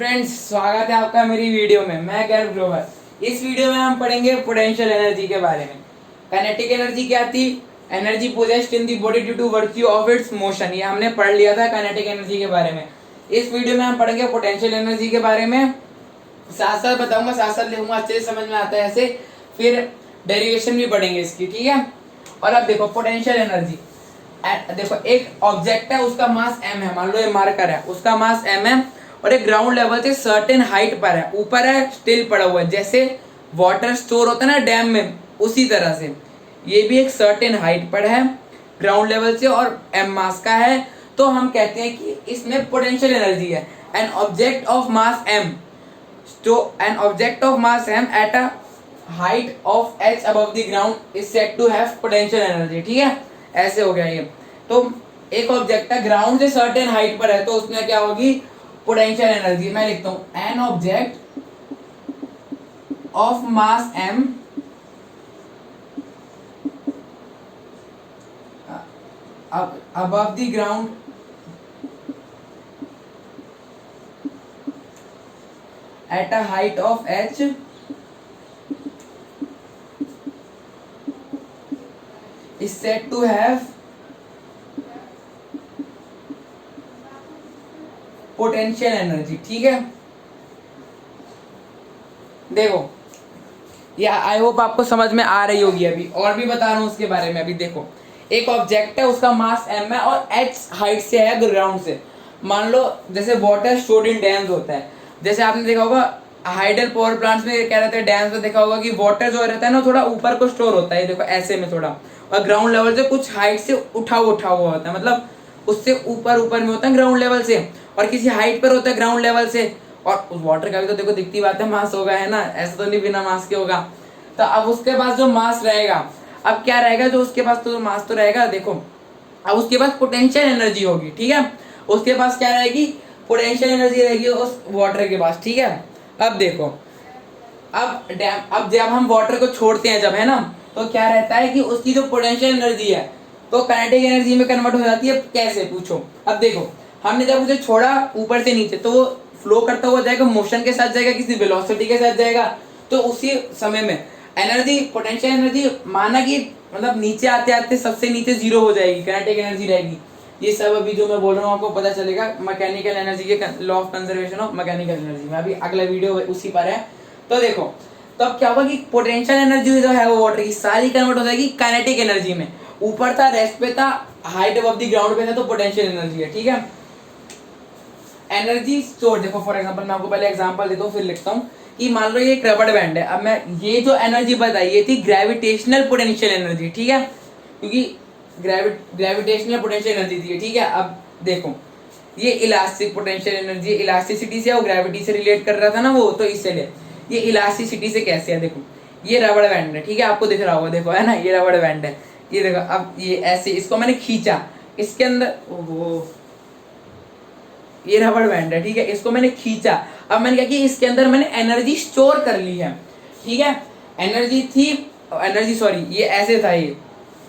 Friends, स्वागत है आपका मेरी वीडियो में। मैं गैर ग्रोवर। इस वीडियो में हम पढ़ेंगे पोटेंशियल एनर्जी के बारे में। काइनेटिक एनर्जी क्या थी? Energy possessed in the body due to virtue of its motion. ये हमने पढ़ लिया था काइनेटिक एनर्जी के बारे में। इस वीडियो में हम पढ़ेंगे पोटेंशियल एनर्जी के बारे में। साथ साथ बताऊंगा, साथ साथ लिखूंगा, अच्छे से समझ में आता है ऐसे। फिर डेरिवेशन भी पढ़ेंगे इसकी, ठीक है। और अब देखो पोटेंशियल एनर्जी। देखो एक ऑब्जेक्ट है, उसका मास m है। मान लो ये मार्कर है, उसका मास m है और एक ग्राउंड लेवल से सर्टेन हाइट पर है, ऊपर है, स्टिल पड़ा हुआ है। जैसे वाटर स्टोर होता है ना डैम में, उसी तरह से ये भी एक सर्टेन हाइट पर है ग्राउंड लेवल से और m मास का है। तो हम कहते हैं कि इसमें पोटेंशियल एनर्जी है। An object of mass m, तो an object of mass m at a height of h above the ground is said to have potential energy. ठीक है, ऐसे हो गया ये। तो एक ऑब्जेक्ट है, ग्राउंड से सर्टेन हाइट पर है, तो उसमें क्या होगी? Potential energy. मैं लिखता हूं N object of mass m above the ground at a height of h is said to have potential energy. ठीक है, देखो ये आई होप आपको समझ में आ रही होगी। अभी और भी बता रहा हूं उसके बारे में। अभी देखो एक ऑब्जेक्ट है, उसका मास m है और h हाइट से है ग्राउंड से। मान लो जैसे वाटर स्टोर्ड इन डैम्स होता है, जैसे आपने देखा होगा हाइडल पावर प्लांट्स में क्या रहता है, डैम्स में देखा होगा कि वाटर जो रहता है ना थोड़ा ऊपर को स्टोर होता है, देखो ऐसे में थोड़ा, और ग्राउंड लेवल से कुछ हाइट से उठा हुआ होता है, मतलब उससे ऊपर में होता है ग्राउंड लेवल से, और किसी हाइट पर होता है ग्राउंड लेवल से। और उस वाटर का भी तो देखो दिखती बात है मास होगा, है ना, ऐसा तो नहीं बिना मास के होगा। तो अब उसके पास जो मास रहेगा, अब क्या रहेगा, जो उसके पास तो मास तो रहेगा, देखो अब उसके पास पोटेंशियल एनर्जी होगी। ठीक है, उसके पास क्या रहेगी? पोटेंशियल एनर्जी रहेगी उस वाटर के पास। ठीक है, अब देखो अब जब हम वाटर को छोड़ते हैं जब, है ना, तो क्या रहता है कि उसकी जो पोटेंशियल एनर्जी है तो काइनेटिक एनर्जी में कन्वर्ट हो जाती है। कैसे पूछो? अब देखो हमने जब उसे छोड़ा ऊपर से नीचे, तो वो फ्लो करता हुआ जाएगा, मोशन के साथ जाएगा, किसी वेलोसिटी के साथ जाएगा। तो उसी समय में एनर्जी, पोटेंशियल एनर्जी माना कि मतलब नीचे आते आते सबसे नीचे जीरो हो जाएगी, काइनेटिक एनर्जी रहेगी। ये सब अभी जो मैं बोल रहा हूँ आपको पता चलेगा मैकेनिकल एनर्जी के law of conservation of mechanical energy में। अभी अगला वीडियो उसी पर है। तो देखो तो अब क्या होगा कि पोटेंशियल एनर्जी जो है वो वाटर की सारी कन्वर्ट हो जाएगी काइनेटिक एनर्जी में। ऊपर था, रेस्ट पे था, हाइट अबव द ग्राउंड पे था, तो पोटेंशियल एनर्जी है। ठीक है, एनर्जी स्टोर। देखो फॉर एग्जांपल मैं आपको पहले एग्जांपल देता हूँ, फिर लिखता हूँ कि मान लो ये एक रबड़ बैंड है। अब मैं ये जो एनर्जी बताई ये थी ग्रेविटेशनल पोटेंशियल एनर्जी। ठीक है, क्योंकि ग्रेविटेशनल पोटेंशियल एनर्जी थी। ठीक है, अब देखो ये इलास्टिक पोटेंशियल एनर्जी, इलास्टिसिटी से और ग्रेविटी से रिलेट कर रहा था ना वो, तो इससे ले ये इलास्टिसिटी से कैसे है। देखो ये रबड़ बैंड है, ठीक है, आपको दिख रहा होगा, देखो है ना, ये रबड़ बैंड है। ये देखो अब ये ऐसे इसको मैंने खींचा, इसके अंदर ओहो ये रबड़ बैंड है, ठीक है, इसको मैंने खींचा। अब मैंने क्या किया, इसके अंदर मैंने एनर्जी स्टोर कर ली है। ठीक है, एनर्जी थी, एनर्जी सॉरी ये ऐसे था ये।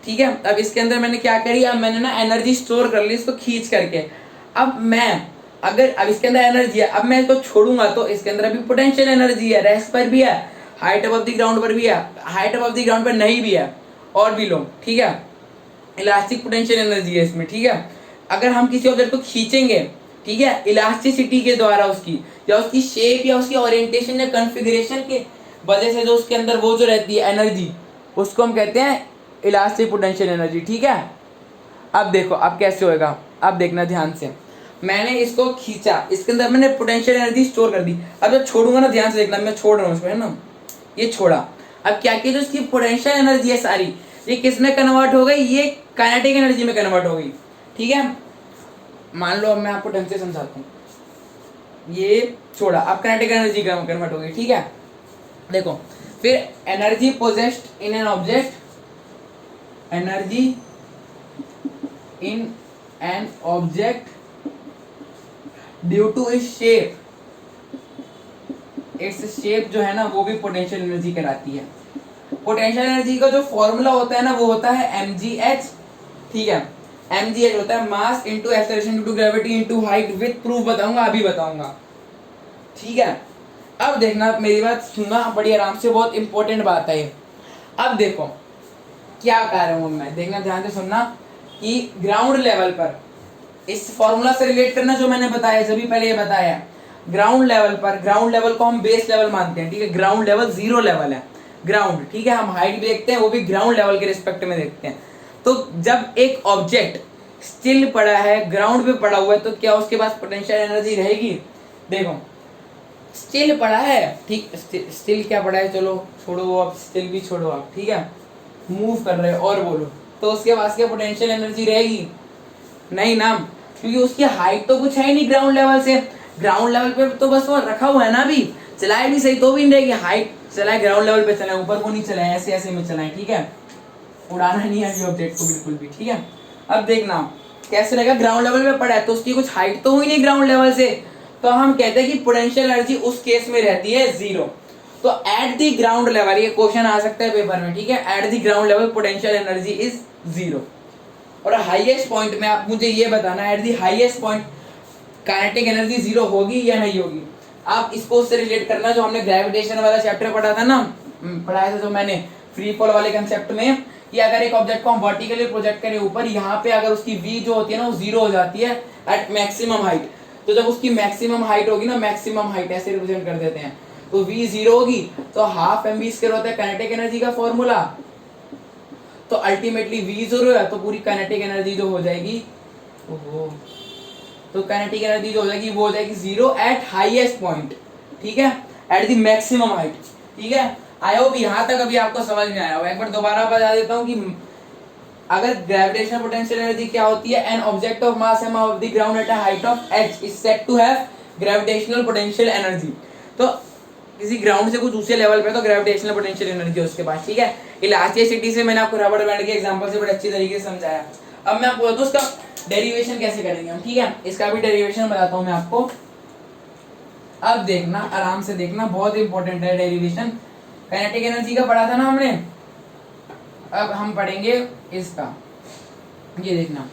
ठीक है, अब इसके अंदर मैंने क्या करी, अब मैंने ना एनर्जी स्टोर कर ली इसको खींच करके। अब मैं अगर अब इसके अंदर एनर्जी है, अब मैं इसको छोड़ूंगा तो इसके अंदर अभी पोटेंशियल एनर्जी है, रेस्ट पर भी है, हाइट अबव द ग्राउंड पर भी है, हाइट अबव द ग्राउंड पर नहीं भी है, और भी लो। ठीक है, इलास्टिक पोटेंशियल एनर्जी है इसमें। ठीक है, अगर हम किसी ऑब्जेक्ट को खींचेंगे, ठीक है, इलास्टिसिटी के द्वारा उसकी या उसकी शेप या उसकी ओरिएंटेशन या कॉन्फ़िगरेशन के वजह से जो उसके अंदर वो जो रहती है एनर्जी, उसको हम कहते हैं इलास्टिक पोटेंशियल एनर्जी। ठीक है, अब देखो अब कैसे होएगा, अब देखना ध्यान से। मैंने इसको खींचा, इसके अंदर मैंने पोटेंशियल एनर्जी स्टोर कर दी। अब जब छोड़ूंगा ना, ध्यान से देखना, मैं छोड़ रहा हूँ इसको, है ना, ये छोड़ा। अब क्या किया, जो इसकी पोटेंशियल एनर्जी है सारी, ये किस में कन्वर्ट हो गई? ये काइनेटिक एनर्जी में कन्वर्ट हो गई। ठीक है, मान लो अब मैं आपको ढंग से समझाता हूँ। ये छोड़ा, अब काइनेटिक एनर्जी कन्वर्ट हो गई। ठीक है, देखो फिर energy possessed in an object, energy in an object due to its shape, its shape जो है ना वो भी पोटेंशियल एनर्जी कराती है। पोटेंशियल एनर्जी का जो फॉर्मूला होता है ना वो होता है mgh। ठीक है, mgh होता है mass into acceleration into gravity into height, with proof बताऊंगा, अभी बताऊंगा। ठीक है, अब देखना मेरी बात सुनना बड़ी आराम से, बहुत इंपॉर्टेंट बात है ये। अब देखो क्या कह रहा हूँ मैं, देखना ध्यान से सुनना कि ग्राउंड लेवल पर इस फॉर्मूला से रिलेट करना जो मैंने बताया, जब भी पहले ये बताया, ग्राउंड लेवल पर, ग्राउंड लेवल को हम बेस लेवल मानते हैं, ठीक है, ग्राउंड लेवल जीरो लेवल है ग्राउंड, ठीक है, हम हाइट भी देखते हैं वो भी ग्राउंड लेवल के रिस्पेक्ट में देखते हैं। तो जब एक ऑब्जेक्ट स्टिल पड़ा है, ग्राउंड पे पड़ा हुआ है, तो क्या उसके पास पोटेंशियल एनर्जी रहेगी? देखो स्टिल पड़ा है, ठीक, स्टिल क्या पड़ा है, चलो छोड़ो, अब स्टिल भी छोड़ो आप, ठीक है, मूव कर रहे हो और बोलो, तो उसके पास क्या पोटेंशियल एनर्जी रहेगी? नहीं ना, क्योंकि उसकी हाइट तो कुछ है ही नहीं ग्राउंड लेवल से, ग्राउंड लेवल पे तो बस वो रखा हुआ है ना, अभी चलाए भी सही तो भी नहीं रहेगी, हाइट चलाए ग्राउंड लेवल पे चलाए, ऊपर को नहीं चलाए, ऐसे ऐसे में चलाए, ठीक है, उड़ाना नहीं है ऑब्जेक्ट को बिल्कुल भी, ठीक है। अब देखना कैसे रहेगा, ग्राउंड लेवल पे पड़ा है तो उसकी कुछ हाइट तो हुई नहीं ग्राउंड लेवल से, तो हम कहते हैं कि पोटेंशियल एनर्जी उस केस में रहती है जीरो। तो एट द ग्राउंड लेवल, ये क्वेश्चन आ सकता है पेपर में, ठीक है, at the ground level potential energy is zero. और हाईएस्ट पॉइंट में आप मुझे ये बताना, at the highest point kinetic energy zero होगी या नहीं होगी। आप इसको उससे रिलेट करना जो हमने ग्रेविटेशन वाला चैप्टर पढ़ा था ना, पढ़ाया था जो मैंने फ्री फॉल वाले कंसेप्ट में, कि अगर एक ऑब्जेक्ट को हम वर्टिकली प्रोजेक्ट करें ऊपर, यहाँ पे अगर उसकी v जो होती है ना वो जीरो हो जाती है एट मैक्सिमम हाइट, तो जब उसकी मैक्सिमम हाइट होगी ना, मैक्सिमम हाइट ऐसे रिप्रेजेंट कर देते हैं, तो v जीरो होगी, तो हाफ mv स्क्वायर होता है काइनेटिक एनर्जी का फॉर्मूला, तो अल्टीमेटली v जीरो है, तो पूरी काइनेटिक एनर्जी जो हो जाएगी, ओहो, तो काइनेटिक एनर्जी जो हो जाएगी वो हो जाएगी जीरो एट हाईएस्ट पॉइंट, ठीक है, एट द मैक्सिमम हाइट, ठीक है। आई होप यहाँ तक अभी आपको समझ में आया होगा। एक बार दोबारा बता देता हूँ कि अगर ग्रेविटेशनल पोटेंशियल एनर्जी क्या होती है, an object of mass m of the ground at a height of h is said to have gravitational potential energy. तो किसी ग्राउंड से कुछ ऊंचे लेवल पे तो ग्रेविटेशनल पोटेंशियल एनर्जी है उसके पास, ठीक है। इलास्टिसिटी से मैंने आपको रबड़ बैंड के एग्जांपल से बड़े अच्छी तरीके से समझाया। अब मैं आपको बताता हूँ उसका डेरिवेशन कैसे करेंगे हम, ठीक है, इसका भी डेरिवेशन बताता हूँ मैं आपको। अब देखना आराम से देखना, बहुत इंपॉर्टेंट है डेरिवेशन। काइनेटिक एनर्जी का पढ़ा था ना हमने, अब हम पढ़ेंगे इसका। ये देखना,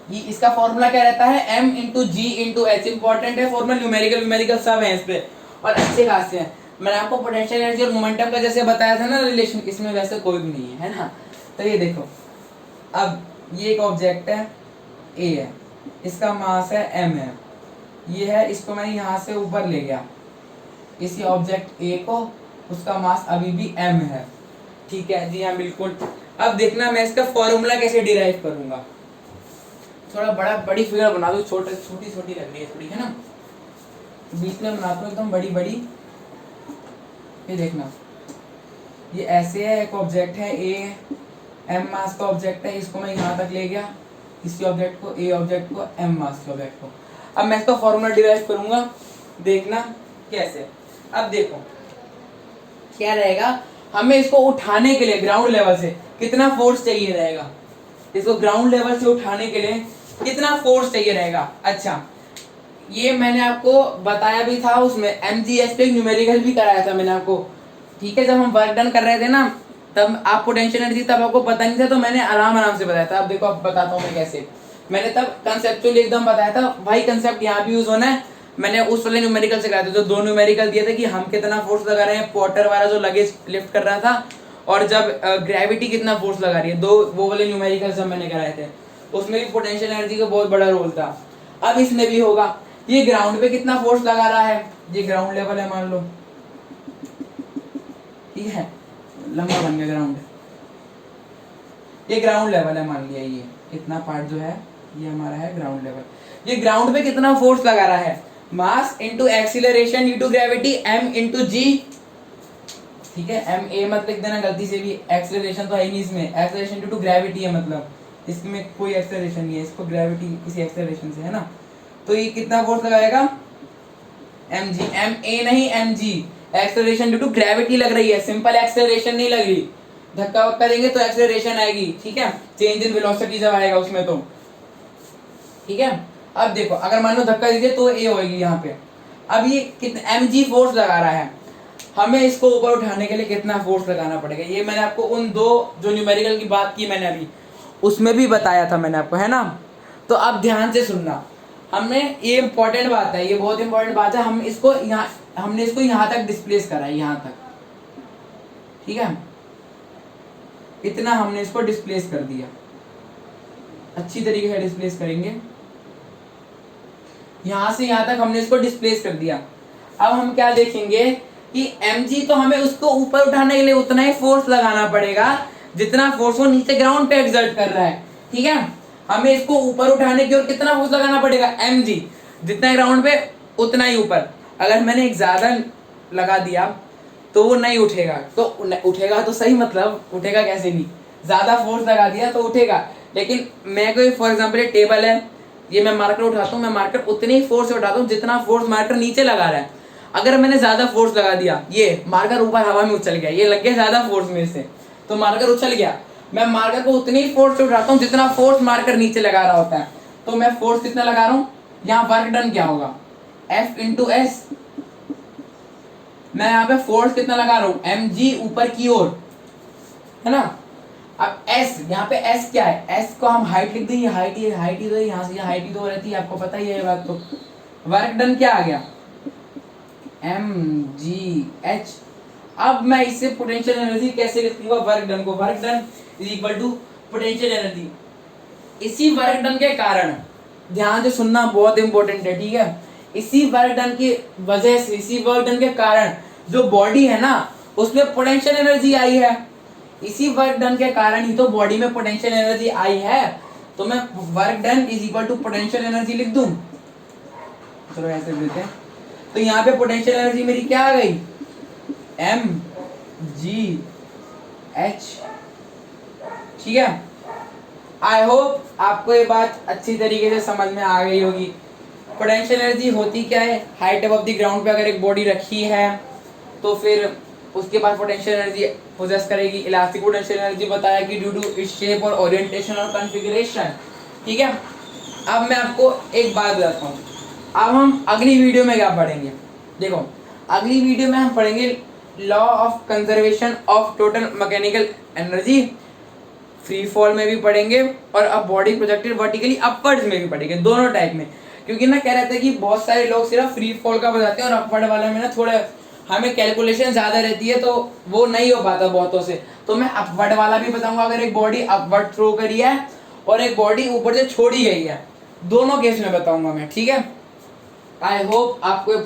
ये इसका फॉर्मूला क्या रहता है, m इंटू जी इंटू एच। इंपॉर्टेंट है फॉर्मूला, न्यूमेरिकल न्यूमेरिकल सब है इस पे और अच्छे खासे हैं। मैंने आपको पोटेंशियल एनर्जी और मोमेंटम का जैसे बताया था ना रिलेशन, इसमें वैसे कोई भी नहीं है ना। तो ये देखो, अब ये एक ऑब्जेक्ट है a है, इसका मास है m है, ये है, इसको मैं यहाँ से ऊपर ले गया, इसी ऑब्जेक्ट a को, उसका मास अभी भी m है, ठीक है जी हाँ बिल्कुल। अब देखना मैं इसका फॉर्मूला कैसे डिराइव करूंगा, थोड़ा बड़ी फिगर बना दो, छोटी छोटी लग रही है थोड़ी, है ना, बीच में बनाता हूँ एकदम बड़ी बड़ी। ये देखना, ये ऐसे है, एक ऑब्जेक्ट है a, m मास का ऑब्जेक्ट है, इसको मैं यहाँ तक ले गया, इसी ऑब्जेक्ट को, a ऑब्जेक्ट को, m मास के ऑब्जेक्ट को। अब मैं इसका फॉर्मूला डिराइव करूंगा, देखना कैसे। अब देखो क्या रहेगा, हमें इसको उठाने के लिए ग्राउंड लेवल से कितना फोर्स चाहिए रहेगा, इसको ग्राउंड लेवल से उठाने के लिए कितना फोर्स चाहिए रहेगा। अच्छा, ये मैंने आपको बताया भी था उसमें, MGS पे न्यूमेरिकल भी कराया था मैंने आपको, ठीक है, जब हम वर्क डन कर रहे थे ना, तब आप पोटेंशियल एनर्जी तब आपको पता नहीं था, तो मैंने आराम से बताया था। अब देखो, अब बताता हूँ मैं कैसे, मैंने तब कंसेप्चुअली एकदम बताया था, भाई कंसेप्ट यहाँ भी यूज होना है। मैंने उस वाले न्यूमेरिकल से कराया था, जो दो न्यूमेरिकल दिए थे कि हम कितना फोर्स लगा रहे हैं, पोर्टर वाला जो लगेज लिफ्ट कर रहा था, और जब ग्रेविटी कितना फोर्स लगा रही है, दो वो वाले न्यूमेरिकल सब मैंने कराए थे, उसमें भी पोटेंशियल एनर्जी का बहुत बड़ा रोल था। अब इसमें भी होगा, ये ग्राउंड पे कितना फोर्स लगा रहा है, ये ग्राउंड लेवल है मान लो, ठीक है, लंबा बन गया ग्राउंड, ये ग्राउंड लेवल है मान लिया, ये इतना पार्ट जो है ये हमारा है ग्राउंड लेवल। ये ग्राउंड पे कितना फोर्स लगा रहा है, mass into acceleration due to gravity m into g, ठीक है, m a मत लिख देना गलती से भी, एक्सीलरेशन तो है नहीं इसमें, एक्सीलरेशन ड्यू टू ग्रेविटी है, मतलब इसमें कोई एक्सीलरेशन नहीं है, इसको ग्रेविटी किसी एक्सीलरेशन से है ना। तो ये कितना फोर्स लगाएगा, mg, m a नहीं mg, acceleration due to gravity लग रही है, सिंपल एक्सीलरेशन नहीं लग रही, धक्का वक्का देंगे तो एक्सीलरेशन आएगी, ठीक है, चेंज इन वेलोसिटी जब आएगा उसमें तो, ठीक है। अब देखो, अगर मान लो धक्का दीजिए तो ए होगी यहाँ पे। अब ये कितना mg फोर्स लगा रहा है, हमें इसको ऊपर उठाने के लिए कितना फोर्स लगाना पड़ेगा, ये मैंने आपको उन दो जो न्यूमेरिकल की बात की मैंने अभी, उसमें भी बताया था मैंने आपको, है ना। तो अब ध्यान से सुनना, हमने ये इंपॉर्टेंट बात है, ये बहुत इंपॉर्टेंट बात है, हमने इसको यहाँ तक डिस्प्लेस करा है, यहाँ तक, ठीक है, इतना हमने इसको डिस्प्लेस कर दिया, अच्छी तरीके से डिस्प्लेस करेंगे, यहां से यहां तक हमने इसको डिस्प्लेस कर दिया। अब हम क्या देखेंगे कि mg तो हमें उसको ऊपर उठाने के लिए उतना ही फोर्स लगाना पड़ेगा जितना फोर्स वो नीचे ग्राउंड पे एक्सर्ट कर रहा है, ठीक है। हमें इसको ऊपर उठाने की और कितना फोर्स लगाना पड़ेगा, mg, जितना ग्राउंड पे उतना ही ऊपर। अगर मैंने एक ज्यादा लगा दिया तो वो नहीं उठेगा, तो उठेगा तो सही, मतलब उठेगा कैसे नहीं, ज्यादा फोर्स लगा दिया तो उठेगा। लेकिन मैं कोई फॉर एग्जाम्पल ये टेबल है, ये मैं मार्कर उठाता हूँ, मैं मार्कर उतने ही फोर्स से उठाता हूँ जितना फोर्स मार्कर नीचे लगा रहा है। अगर मैंने ज्यादा फोर्स लगा दिया, ये मार्कर ऊपर हवा में उछल गया, ये लग गया ज्यादा फोर्स मेरे से, तो मार्कर उछल गया, मैं मार्कर को उतनी ही फोर्स से उठाता हूँ जितना फोर्स मार्कर नीचे लगा रहा होता है। तो मैं फोर्स कितना लगा रहा हूँ, यहाँ वर्क डन क्या होगा, F इंटू एस। मैं यहाँ पे फोर्स कितना लगा रहा हूँ, mg ऊपर की ओर, है ना। अब s, यहाँ पे s क्या है, s को हम हाइट लिख देंगे, हाइट ही तो यहाँ से हाइट ही तो रहती है, आपको पता ही है ये बात। तो वर्क डन क्या आ गया, mgh। अब मैं इससे पोटेंशियल एनर्जी कैसे लिखूंगा, वर्क डन को, work done is equal to potential energy. इसी वर्क डन के कारण, ध्यान से सुनना बहुत इंपॉर्टेंट है, ठीक है, इसी वर्क डन की वजह से, इसी वर्क डन के कारण जो बॉडी है ना उसमें पोटेंशियल एनर्जी आई है, इसी वर्क डन के कारण ही तो बॉडी में पोटेंशियल एनर्जी आई है। तो मैं work done is equal to potential energy लिख दूं, चलो ऐसे देते हैं। तो यहाँ पे पोटेंशियल एनर्जी मेरी क्या आ गई, mgh, ठीक है। आई होप आपको ये बात अच्छी तरीके से समझ में आ गई होगी। पोटेंशियल एनर्जी होती क्या है, हाइट अबव द ग्राउंड पे अगर एक बॉडी रखी है तो फिर उसके पास पोटेंशियल एनर्जी पोजेस करेगी। इलास्टिक पोटेंशियल एनर्जी बताया कि ड्यू टू इट्स शेप और ओरिएंटेशन और कॉन्फ़िगरेशन, ठीक है। अब मैं आपको एक बात बताता हूँ, अब हम अगली वीडियो में क्या पढ़ेंगे, देखो अगली वीडियो में हम पढ़ेंगे law of conservation of total mechanical energy, free fall में भी पढ़ेंगे और अब बॉडी प्रोजेक्टेड वर्टिकली अपवर्ड्स में भी पढ़ेंगे, दोनों टाइप में। क्योंकि ना कह रहे थे कि बहुत सारे लोग सिर्फ फ्री फॉल का बताते हैं और अपवर्ड वाले में ना थोड़ा हमें कैलकुलेशन ज्यादा रहती है तो वो नहीं हो पाता बहुतों से। तो मैं अपवर्ड वाला भी बताऊंगा, अगर एक बॉडी अपवर्ड थ्रो करी है और एक बॉडी ऊपर से छोड़ी गई है, दोनों केस में बताऊंगा मैं, ठीक है। आई होप आपको